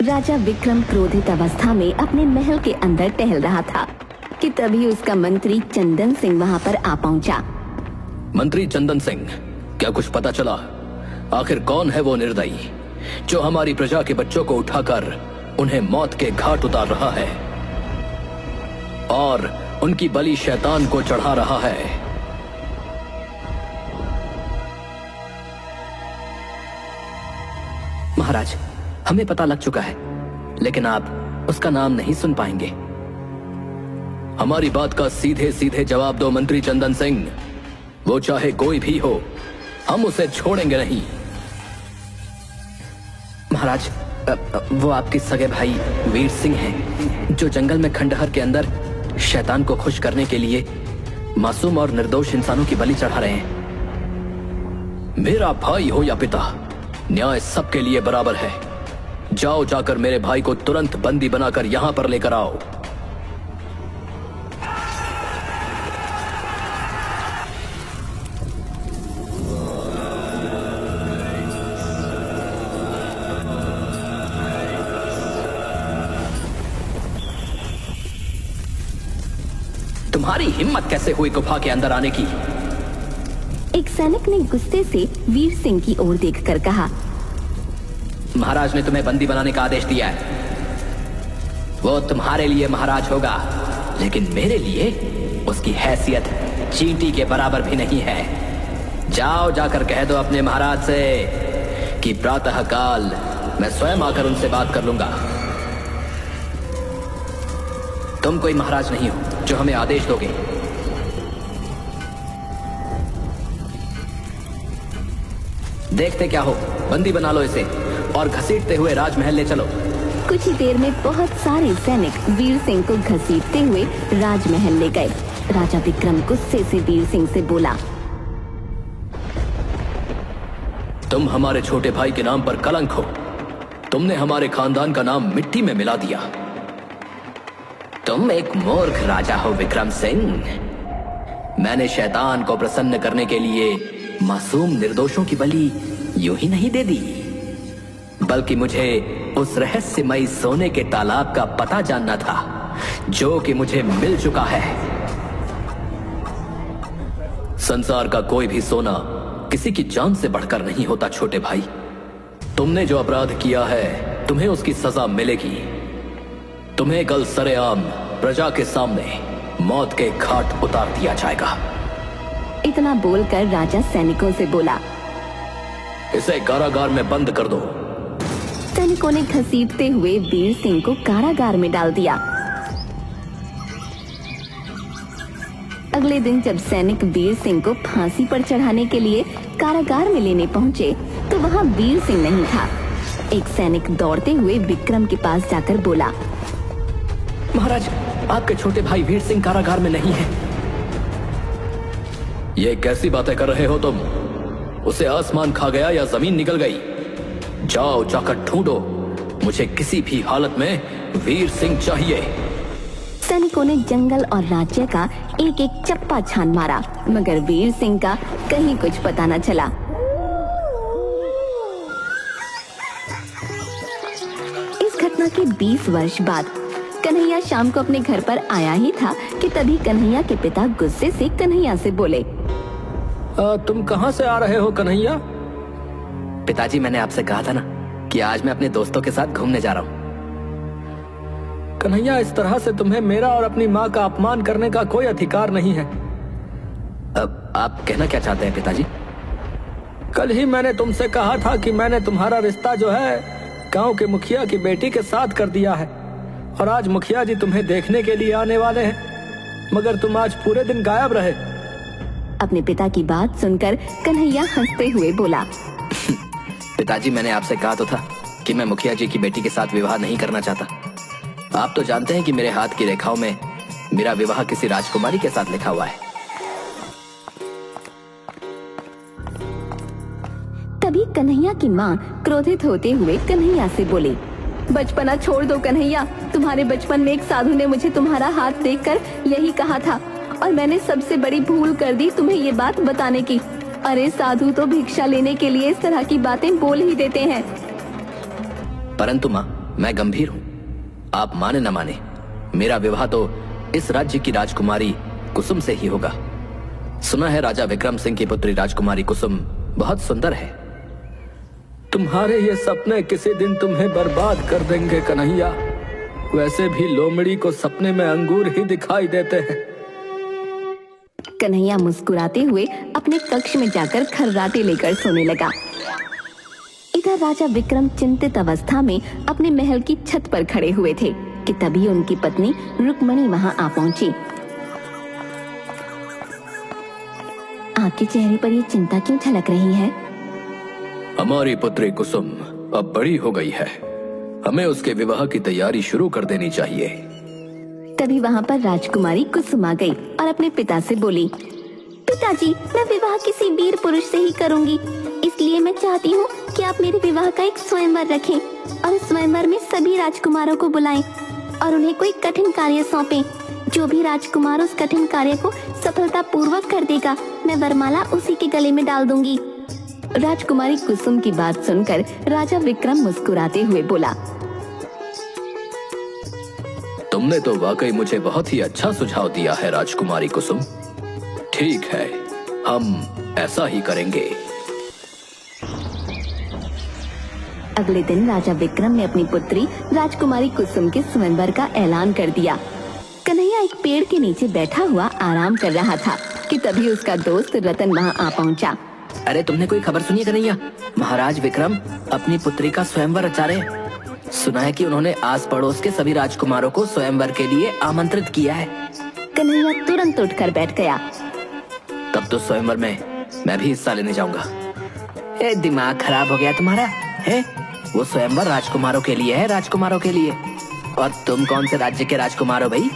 राजा विक्रम क्रोधित अवस्था में अपने महल के अंदर टहल रहा था कि तभी उसका मंत्री चंदन सिंह वहां पर आ पहुंचा। मंत्री चंदन सिंह, क्या कुछ पता चला? आखिर कौन है वो निर्दयी जो हमारी प्रजा के बच्चों को उठाकर उन्हें मौत के घाट उतार रहा है और उनकी बलि शैतान को चढ़ा रहा है? महाराज, हमें पता लग चुका है, लेकिन आप उसका नाम नहीं सुन पाएंगे। हमारी बात का सीधे सीधे जवाब दो मंत्री चंदन सिंह। वो चाहे कोई भी हो, हम उसे छोड़ेंगे नहीं। महाराज, वो आपके सगे भाई वीर सिंह हैं, जो जंगल में खंडहर के अंदर शैतान को खुश करने के लिए मासूम और निर्दोष इंसानों की बलि चढ़ा रहे हैं। मेरा भाई हो या पिता, न्याय सबके लिए बराबर है। जाओ, जाकर मेरे भाई को तुरंत बंदी बनाकर यहां पर लेकर आओ। तुम्हारी हिम्मत कैसे हुई गुफा के अंदर आने की? एक सैनिक ने गुस्से से वीर सिंह की ओर देखकर कहा। महाराज ने तुम्हें बंदी बनाने का आदेश दिया है। वो तुम्हारे लिए महाराज होगा, लेकिन मेरे लिए उसकी हैसियत चींटी के बराबर भी नहीं है। जाओ, जाकर कह दो अपने महाराज से कि प्रातः काल मैं स्वयं आकर उनसे बात कर लूंगा। तुम कोई महाराज नहीं हो जो हमें आदेश दोगे। देखते क्या हो, बंदी बना लो इसे और घसीटते हुए राजमहल ले चलो। कुछ ही देर में बहुत सारे सैनिक वीर सिंह को घसीटते हुए राजमहल ले गए। राजा विक्रम गुस्से से वीर सिंह से बोला। तुम हमारे छोटे भाई के नाम पर कलंक हो। तुमने हमारे खानदान का नाम मिट्टी में मिला दिया। तुम एक मूर्ख राजा हो विक्रम सिंह। मैंने शैतान को प्रसन्न करने के लिए मासूम निर्दोषों की बलि यूं ही नहीं दे दी, बल्कि मुझे उस रहस्यमयी सोने के तालाब का पता जानना था जो कि मुझे मिल चुका है। संसार का कोई भी सोना किसी की जान से बढ़कर नहीं होता छोटे भाई। तुमने जो अपराध किया है, तुम्हें उसकी सजा मिलेगी। तुम्हें कल सरेआम प्रजा के सामने मौत के घाट उतार दिया जाएगा। इतना बोलकर राजा सैनिकों से बोला। इसे कारागार में बंद कर दो। सैनिकों ने घसीटते हुए वीर सिंह को कारागार में डाल दिया। अगले दिन जब सैनिक वीर सिंह को फांसी पर चढ़ाने के लिए कारागार में लेने पहुंचे, तो वहां वीर सिंह नहीं था। एक सैनिक दौड़ते हुए विक्रम के पास जाकर बोला। महाराज, आपके छोटे भाई वीर सिंह कारागार में नहीं है। ये कैसी बातें कर रहे हो तुम? उसे आसमान खा गया या जमीन निकल गई? जाओ, जाकर ढूंढो। मुझे किसी भी हालत में वीर सिंह चाहिए। सैनिकों ने जंगल और राज्य का एक एक चप्पा छान मारा, मगर वीर सिंह का कहीं कुछ पता न चला। इस घटना के 20 वर्ष बाद कन्हैया शाम को अपने घर पर आया ही था कि तभी कन्हैया के पिता गुस्से से कन्हैया से बोले। तुम कहां से आ रहे हो कन्हैया? पिताजी, मैंने आपसे कहा था ना कि आज मैं अपने दोस्तों के साथ घूमने जा रहा हूँ। कन्हैया, इस तरह से तुम्हें मेरा और अपनी माँ का अपमान करने का कोई अधिकार नहीं है। अब आप कहना क्या चाहते हैं पिताजी? कल ही मैंने तुमसे कहा था कि मैंने तुम्हारा रिश्ता जो है गांव के मुखिया की बेटी के साथ कर दिया है, और आज मुखिया जी तुम्हें देखने के लिए आने वाले हैं, मगर तुम आज पूरे दिन गायब रहे। अपने पिता की बात सुनकर कन्हैया हंसते हुए बोला। पिताजी, मैंने आपसे कहा तो था कि मैं मुखिया जी की बेटी के साथ विवाह नहीं करना चाहता। आप तो जानते हैं कि मेरे हाथ की रेखाओं में मेरा विवाह किसी राजकुमारी के साथ लिखा हुआ है। तभी कन्हैया की माँ क्रोधित होते हुए कन्हैया से बोली। बचपना छोड़ दो कन्हैया। तुम्हारे बचपन में एक साधु ने मुझे तुम्हारा हाथ देखकर यही कहा था, और मैंने सबसे बड़ी भूल कर दी तुम्हें ये बात बताने की। अरे साधु तो भिक्षा लेने के लिए इस तरह की बातें बोल ही देते हैं। परंतु माँ, मैं गंभीर हूं। आप माने न माने, मेरा विवाह तो इस राज्य की राजकुमारी कुसुम से ही होगा। सुना है राजा विक्रम सिंह की पुत्री राजकुमारी कुसुम बहुत सुंदर है। तुम्हारे ये सपने किसी दिन तुम्हें बर्बाद कर देंगे कन्हैया। वैसे भी लोमड़ी को सपने में अंगूर ही दिखाई देते हैं। कन्हैया मुस्कुराते हुए अपने कक्ष में जाकर खर्राटे लेकर सोने लगा। इधर राजा विक्रम चिंतित अवस्था में अपने महल की छत पर खड़े हुए थे कि तभी उनकी पत्नी रुक्मणी वहां आ पहुंची। आपके चेहरे पर ये चिंता क्यों झलक रही है? हमारी पुत्री कुसुम अब बड़ी हो गई है, हमें उसके विवाह की तैयारी शुरू कर देनी चाहिए। तभी वहां पर राजकुमारी कुसुम आ गई और अपने पिता से बोली, पिताजी, मैं विवाह किसी वीर पुरुष से ही करूंगी, इसलिए मैं चाहती हूँ कि आप मेरे विवाह का एक स्वयंवर रखें और उस स्वयंवर में सभी राजकुमारों को बुलाएं और उन्हें कोई कठिन कार्य सौंपें। जो भी राजकुमार उस कठिन कार्य को सफलता पूर्वक कर देगा, मैं वरमाला उसी के गले में डाल दूंगी। राजकुमारी कुसुम की बात सुनकर राजा विक्रम मुस्कुराते हुए बोला, तुमने तो वाकई मुझे बहुत ही अच्छा सुझाव दिया है राजकुमारी कुसुम। ठीक है, हम ऐसा ही करेंगे। अगले दिन राजा विक्रम ने अपनी पुत्री राजकुमारी कुसुम के स्वयंवर का ऐलान कर दिया। कन्हैया एक पेड़ के नीचे बैठा हुआ आराम कर रहा था कि तभी उसका दोस्त रतन वहां आ पहुंचा। अरे तुमने कोई खबर सुनी है कन्हैया? महाराज विक्रम अपनी पुत्री का स्वयंवर रचा रहे। सुना है कि उन्होंने आस पड़ोस के सभी राजकुमारों को स्वयंवर के लिए आमंत्रित किया है। कन्हैया तुरंत उठकर बैठ गया। तब तो स्वयंवर में मैं भी हिस्सा लेने जाऊंगा। दिमाग खराब हो गया तुम्हारा है? वो स्वयंवर राजकुमारों के लिए है, राजकुमारों के लिए। और तुम कौन से राज्य के राजकुमार हो भाई?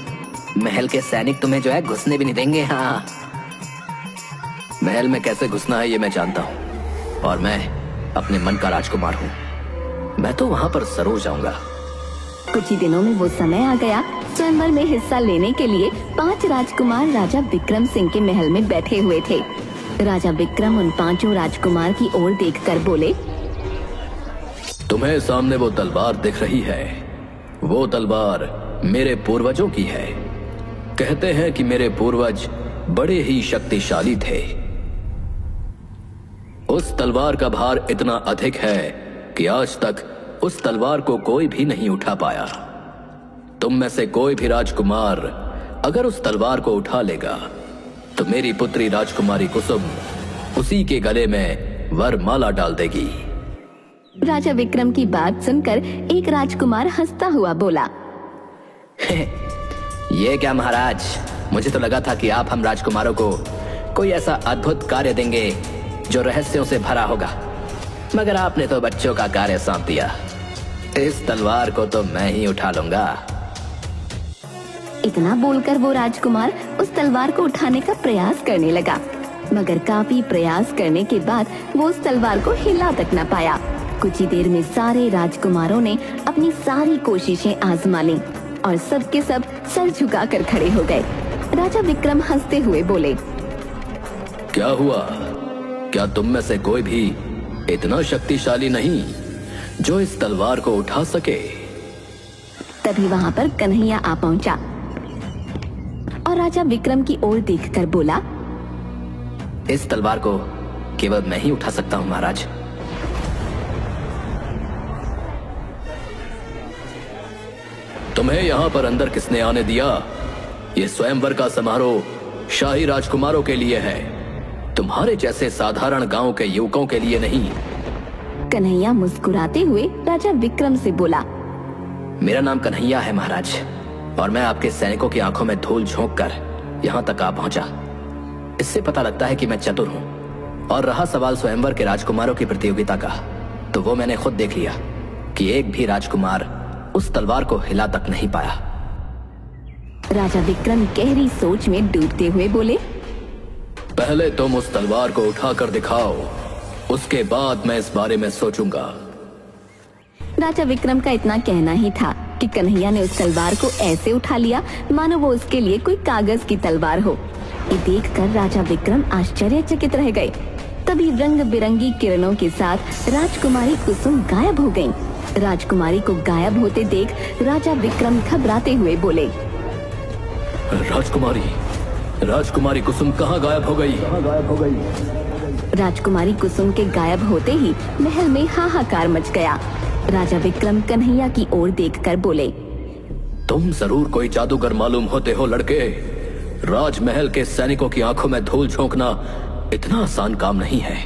महल के सैनिक तुम्हें जो है घुसने भी नहीं देंगे। हाँ, महल में कैसे घुसना है ये मैं जानता हूँ, और मैं अपने मन का राजकुमार हूँ। मैं तो वहाँ पर जरूर जाऊंगा। कुछ ही दिनों में वो समय आ गया। स्वयंवर में हिस्सा लेने के लिए 5 राजकुमार राजा विक्रम सिंह के महल में बैठे हुए थे। राजा विक्रम उन 5 राजकुमार की ओर देखकर बोले, तुम्हें सामने वो तलवार दिख रही है, वो तलवार मेरे पूर्वजों की है। कहते हैं कि मेरे पूर्वज बड़े ही शक्तिशाली थे। उस तलवार का भार इतना अधिक है कि आज तक उस तलवार को कोई भी नहीं उठा पाया। तुम में से कोई भी राजकुमार अगर उस तलवार को उठा लेगा तो मेरी पुत्री राजकुमारी कुसुम उसी के गले में वरमाला डाल देगी। राजा विक्रम की बात सुनकर एक राजकुमार हंसता हुआ बोला, ये क्या महाराज, मुझे तो लगा था कि आप हम राजकुमारों को कोई ऐसा अद्भुत कार्य देंगे जो रहस्यों से भरा होगा, मगर आपने तो बच्चों का कार्य सौंप दिया। इस तलवार को तो मैं ही उठा लूंगा। इतना बोलकर वो राजकुमार उस तलवार को उठाने का प्रयास करने लगा, मगर काफी प्रयास करने के बाद वो उस तलवार को हिला तक न पाया। कुछ ही देर में सारे राजकुमारों ने अपनी सारी कोशिशें आजमा ली और सबके सब सर झुकाकर खड़े हो गए। राजा विक्रम हंसते हुए बोले, क्या हुआ? क्या तुम में से कोई भी इतना शक्तिशाली नहीं जो इस तलवार को उठा सके? तभी वहां पर कन्हैया आ पहुंचा और राजा विक्रम की ओर देखकर बोला, इस तलवार को केवल मैं ही उठा सकता हूँ महाराज। तुम्हें यहाँ पर अंदर किसने आने दिया? ये स्वयंवर का समारोह शाही राजकुमारों के लिए है, तुम्हारे जैसे साधारण गांव के युवकों के लिए नहीं। कन्हैया मुस्कुराते हुए राजा विक्रम से बोला, मेरा नाम कन्हैया है महाराज, और मैं आपके सैनिकों की आंखों में धूल झोंक कर यहाँ तक आ पहुंचा। इससे पता लगता है कि मैं चतुर हूँ। और रहा सवाल स्वयंवर के राजकुमारों की प्रतियोगिता का, तो वो मैंने खुद देख लिया कि एक भी राजकुमार उस तलवार को हिला तक नहीं पाया। राजा विक्रम गहरी सोच में डूबते हुए बोले, पहले तुम उस तलवार को उठा कर दिखाओ, उसके बाद मैं इस बारे में सोचूंगा। राजा विक्रम का इतना कहना ही था कि कन्हैया ने उस तलवार को ऐसे उठा लिया मानो वो उसके लिए कोई कागज की तलवार हो। ये देखकर राजा विक्रम आश्चर्यचकित रह गए। तभी रंग बिरंगी किरणों के साथ राजकुमारी कुसुम गायब हो गईं राजकुमारी को गायब होते देख राजा विक्रम घबराते हुए बोले। राजकुमारी कुसुम कहाँ गायब हो गई? राजकुमारी कुसुम के गायब होते ही महल में हाहाकार मच गया। राजा विक्रम कन्हैया की ओर देखकर बोले। तुम जरूर कोई जादूगर मालूम होते हो लड़के। राजमहल के सैनिकों की आंखों में धूल झोंकना इतना आसान काम नहीं है,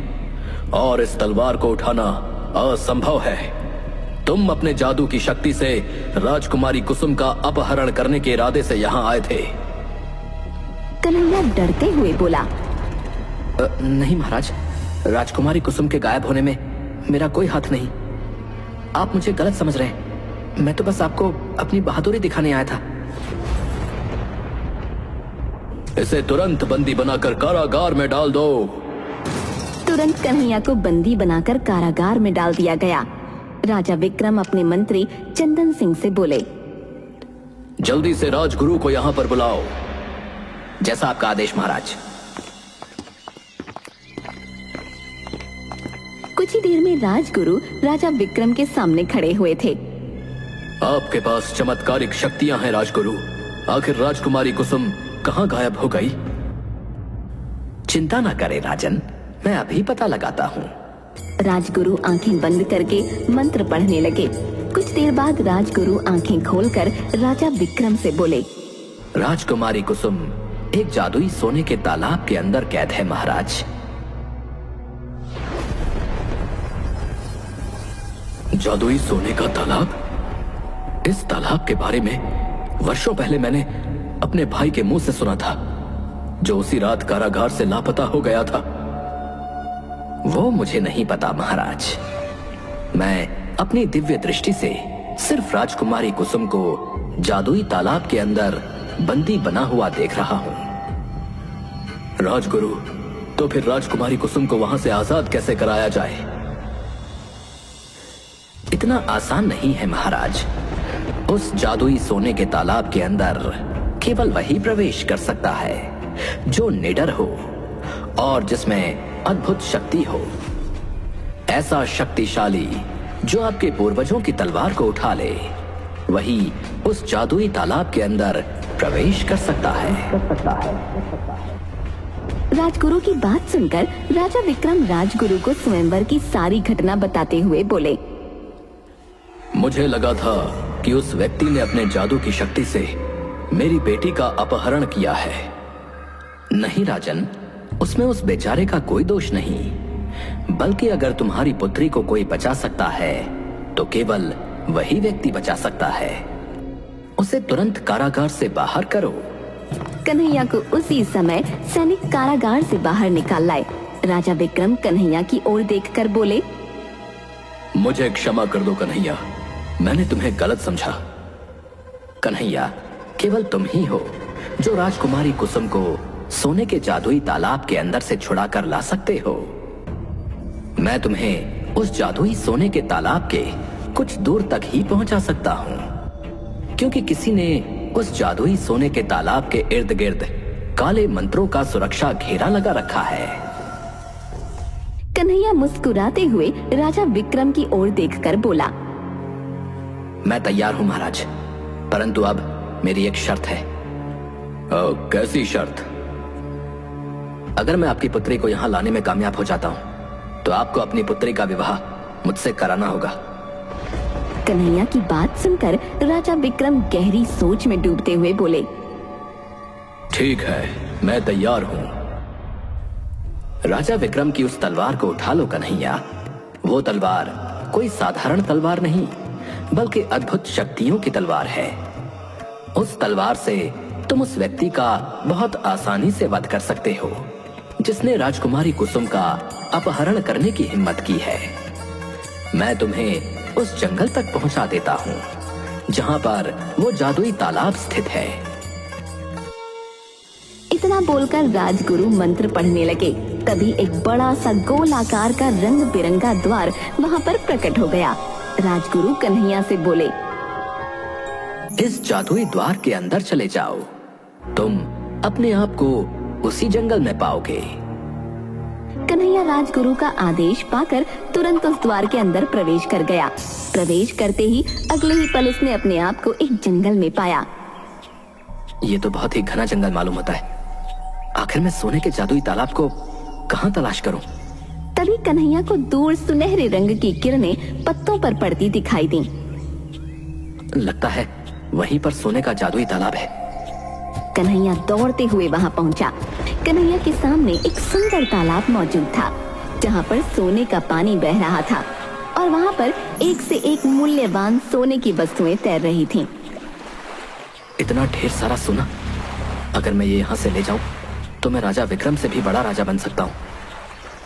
और इस तलवार को उठाना असंभव है। तुम अपने जादू की शक्ति से राजकुमारी कुसुम का अपहरण करने के इरादे से यहाँ आए थे। कन्हैया डरते हुए बोला। नहीं महाराज, राजकुमारी कुसुम के गायब होने में मेरा कोई हाथ नहीं। आप मुझे गलत समझ रहे हैं। मैं तो बस आपको अपनी बहादुरी दिखाने आया था। इसे तुरंत बंदी बनाकर कारागार में डाल दो। तुरंत कन्हैया को बंदी बनाकर कारागार में डाल दिया गया। राजा विक्रम अपने मंत्री चंदन सिंह से बोले। जल्दी से राजगुरु को यहाँ पर बुलाओ। जैसा आपका आदेश महाराज। कुछ ही देर में राजगुरु राजा विक्रम के सामने खड़े हुए थे। आपके पास चमत्कारिक शक्तियां हैं राजगुरु। आखिर राजकुमारी कुसुम कहाँ गायब हो गई? चिंता न करें राजन, मैं अभी पता लगाता हूँ। राजगुरु आंखें बंद करके मंत्र पढ़ने लगे। कुछ देर बाद राजगुरु आंखें खोलकर राजा विक्रम से बोले। राजकुमारी कुसुम एक जादुई सोने के तालाब के अंदर कैद है महाराज। जादुई सोने का तालाब? इस तालाब के बारे में वर्षों पहले मैंने अपने भाई के मुंह से सुना था, जो उसी रात कारागार से लापता हो गया था। वो मुझे नहीं पता महाराज। मैं अपनी दिव्य दृष्टि से सिर्फ राजकुमारी कुसुम को जादुई तालाब के अंदर बंदी बना हुआ देख रहा हूं। राजगुरु, तो फिर राजकुमारी कुसुम को वहां से आजाद कैसे कराया जाए? इतना आसान नहीं है महाराज। उस जादुई सोने के तालाब के अंदर केवल वही प्रवेश कर सकता है जो निडर हो और जिसमें अद्भुत शक्ति हो। ऐसा शक्तिशाली जो आपके पूर्वजों की तलवार को उठा ले, वही उस जादुई तालाब के अंदर प्रवेश कर सकता है। राजगुरु की बात सुनकर राजा विक्रम राजगुरु को स्वयंवर की सारी घटना बताते हुए बोले। मुझे लगा था कि उस व्यक्ति ने अपने जादू की शक्ति से मेरी बेटी का अपहरण किया है। नहीं राजन, उसमें उस बेचारे का कोई दोष नहीं, बल्कि अगर तुम्हारी पुत्री को कोई बचा सकता है तो केवल वही व्यक्ति बचा सकता है। उसे तुरंत कारागार से बाहर करो। कन्हैया को उसी समय सैनिक कारागार से बाहर निकाल लाए। राजा विक्रम कन्हैया की ओर देखकर बोले। मुझे क्षमा कर दो कन्हैया, मैंने तुम्हें गलत समझा। कन्हैया, केवल तुम ही हो जो राजकुमारी कुसुम को सोने के जादुई तालाब के अंदर से छुड़ाकर ला सकते हो। मैं तुम्हें उस जादुई सोने के तालाब के कुछ दूर तक ही पहुंचा सकता हूं, क्योंकि किसी ने उस जादुई सोने के तालाब के इर्द गिर्द काले मंत्रों का सुरक्षा घेरा लगा रखा है। कन्हैया मुस्कुराते हुए राजा विक्रम की ओर देखकर बोला। मैं तैयार हूं महाराज, परंतु अब मेरी एक शर्त है। कैसी शर्त? अगर मैं आपकी पुत्री को यहाँ लाने में कामयाब हो जाता हूँ तो आपको अपनी पुत्री का विवाह मुझसे कराना होगा। कन्हैया की बात सुनकर राजा विक्रम गहरी सोच में डूबते हुए बोले। ठीक है, मैं तैयार हूँ। राजा विक्रम की उस तलवार को उठा लो कन्हैया। वो तलवार कोई साधारण तलवार नहीं, बल्कि अद्भुत शक्तियों की तलवार है। उस तलवार से तुम उस व्यक्ति का बहुत आसानी से वध कर सकते हो जिसने राजकुमारी कुसुम का अपहरण करने की हिम्मत की है। मैं तुम्हें उस जंगल तक पहुंचा देता हूं जहां पर वो जादुई तालाब स्थित है। इतना बोलकर राजगुरु मंत्र पढ़ने लगे। तभी एक बड़ा सा गोल आकार का रंग बिरंगा द्वार वहां पर प्रकट हो गया। राजगुरु कन्हैया से बोले। इस जादुई द्वार के अंदर चले जाओ, तुम अपने आप को उसी जंगल में पाओगे। कन्हैया राजगुरु का आदेश पाकर तुरंत उस द्वार के अंदर प्रवेश कर गया। प्रवेश करते ही अगले ही पल उसने अपने आप को एक जंगल में पाया। ये तो बहुत ही घना जंगल मालूम होता है। आखिर मैं सोने के जादुई तालाब को कहाँ तलाश करूं? तभी कन्हैया को दूर सुनहरे रंग की किरणें पत्तों पर पड़ती दिखाई दी। लगता है वहीं पर सोने का जादुई तालाब है। कन्हैया दौड़ते हुए वहां पहुंचा। कन्हैया के सामने एक सुंदर तालाब मौजूद था, जहां पर सोने का पानी बह रहा था और वहां पर एक से एक मूल्यवान सोने की वस्तुएं तैर रही थीं। इतना ढेर सारा सोना, अगर मैं ये यहाँ से ले जाऊं तो मैं राजा विक्रम से भी बड़ा राजा बन सकता हूँ।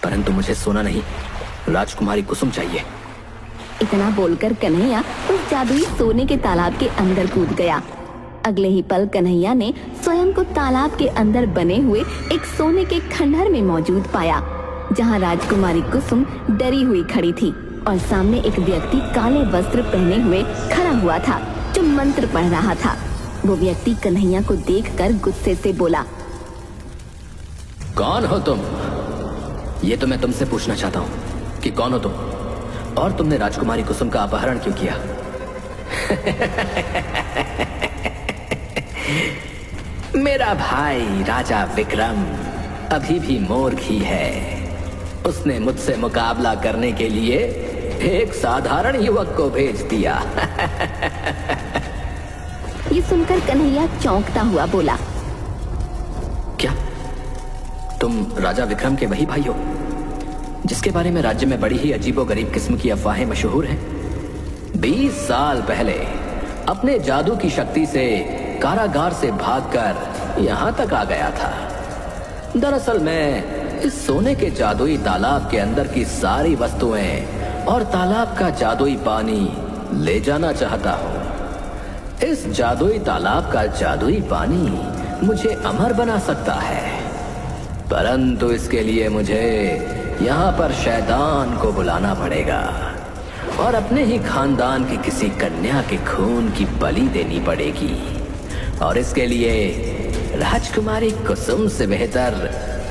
परंतु मुझे सोना नहीं, राजकुमारी कुसुम चाहिए। इतना बोलकर कन्हैया उस जादुई सोने के तालाब के अंदर कूद गया। अगले ही पल कन्हैया ने स्वयं को तालाब के अंदर बने हुए एक सोने के खंडहर में मौजूद पाया, जहां राजकुमारी कुसुम डरी हुई खड़ी थी और सामने एक व्यक्ति काले वस्त्र पहने हुए खड़ा हुआ था, जो मंत्र पढ़ रहा था। वो व्यक्ति कन्हैया को देखकर गुस्से से बोला, कौन हो तुम? ये तो मैं तुमसे पूछना चाहता हूँ कि कौन हो तुम और तुमने राजकुमारी कुसुम का अपहरण क्यों किया? मेरा भाई राजा विक्रम अभी भी मूर्ख ही है। उसने मुझसे मुकाबला करने के लिए एक साधारण युवक को भेज दिया। ये सुनकर कन्हैया चौंकता हुआ बोला, क्या तुम राजा विक्रम के वही भाई हो जिसके बारे में राज्य में बड़ी ही अजीबोगरीब किस्म की अफवाहें मशहूर हैं? 20 साल पहले अपने जादू की शक्ति से कारागार से भागकर यहाँ तक आ गया था। दरअसल मैं इस सोने के जादुई तालाब के अंदर की सारी वस्तुएं और तालाब का जादुई पानी ले जाना चाहता हूँ। इस जादुई तालाब का जादुई पानी मुझे अमर बना सकता है, परंतु इसके लिए मुझे यहाँ पर शैतान को बुलाना पड़ेगा और अपने ही खानदान की किसी कन्या के खून की बलि देनी पड़ेगी, और इसके लिए राजकुमारी कुसुम से बेहतर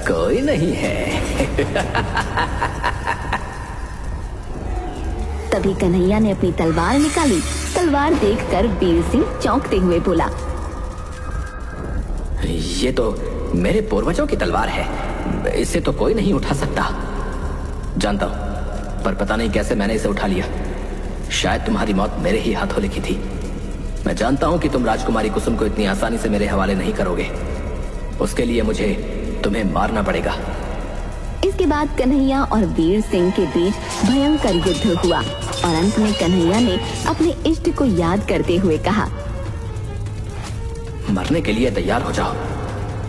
कोई नहीं है। तभी कन्हैया ने अपनी तलवार निकाली। तलवार देखकर वीर सिंह चौंकते हुए बोला, ये तो मेरे पूर्वजों की तलवार है, इसे तो कोई नहीं उठा सकता। जानता हूं, पर पता नहीं कैसे मैंने इसे उठा लिया। शायद तुम्हारी मौत मेरे ही हाथों लिखी थी। मैं जानता हूं कि तुम राजकुमारी कुसुम को इतनी आसानी से मेरे हवाले नहीं करोगे। उसके लिए मुझे तुम्हें मारना पड़ेगा। इसके बाद कन्हैया और वीर सिंह के बीच भयंकर युद्ध हुआ और अंत में कन्हैया ने अपने इष्ट को याद करते हुए कहा, मरने के लिए तैयार हो जाओ।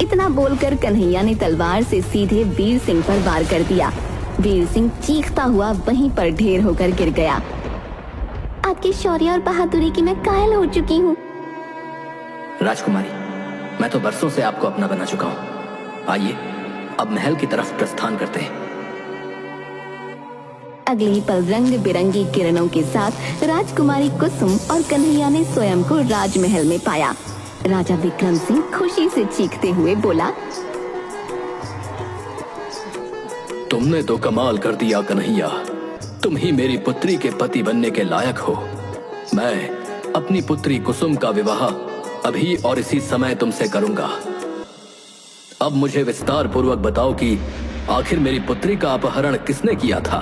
इतना बोलकर कन्हैया ने तलवार से सीधे वीर सिंह पर वार कर दिया। वीर सिंह चीखता हुआ वहीं पर ढेर होकर गिर गया। आपकी शौर्य और बहादुरी की मैं कायल हो चुकी हूँ। राजकुमारी, मैं तो बरसों से आपको अपना बना चुका हूँ। आइए अब महल की तरफ प्रस्थान करते हैं। अगले ही पल रंग बिरंगी किरणों के साथ राजकुमारी कुसुम और कन्हैया ने स्वयं को राजमहल में पाया। राजा विक्रम सिंह खुशी से चीखते हुए बोला, तुमने तो कमाल कर दिया कन्हैया। तुम ही मेरी पुत्री के पति बनने के लायक हो। मैं अपनी पुत्री कुसुम का विवाह अभी और इसी समय तुमसे करूंगा। अब मुझे विस्तार पूर्वक बताओ कि आखिर मेरी पुत्री का अपहरण किसने किया था?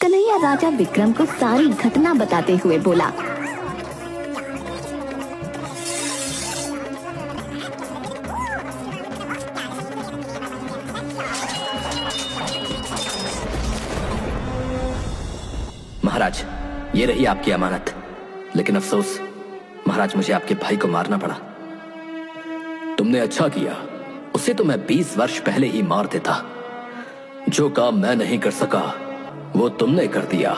कन्हैया राजा विक्रम को सारी घटना बताते हुए बोला, महाराज, ये रही आपकी अमानत। लेकिन अफसोस महाराज, मुझे आपके भाई को मारना पड़ा। तुमने अच्छा किया, उसे तो मैं 20 वर्ष पहले ही मार देता। जो काम मैं नहीं कर सका वो तुमने कर दिया।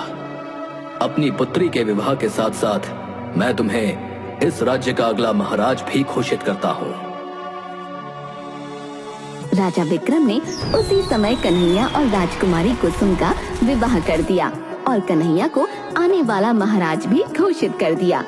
अपनी पुत्री के विवाह के साथ साथ मैं तुम्हें इस राज्य का अगला महाराज भी घोषित करता हूँ। राजा विक्रम ने उसी समय कन्हैया और राजकुमारी कुसुम का विवाह कर दिया और कन्हैया को आने वाला महाराज भी घोषित कर दिया।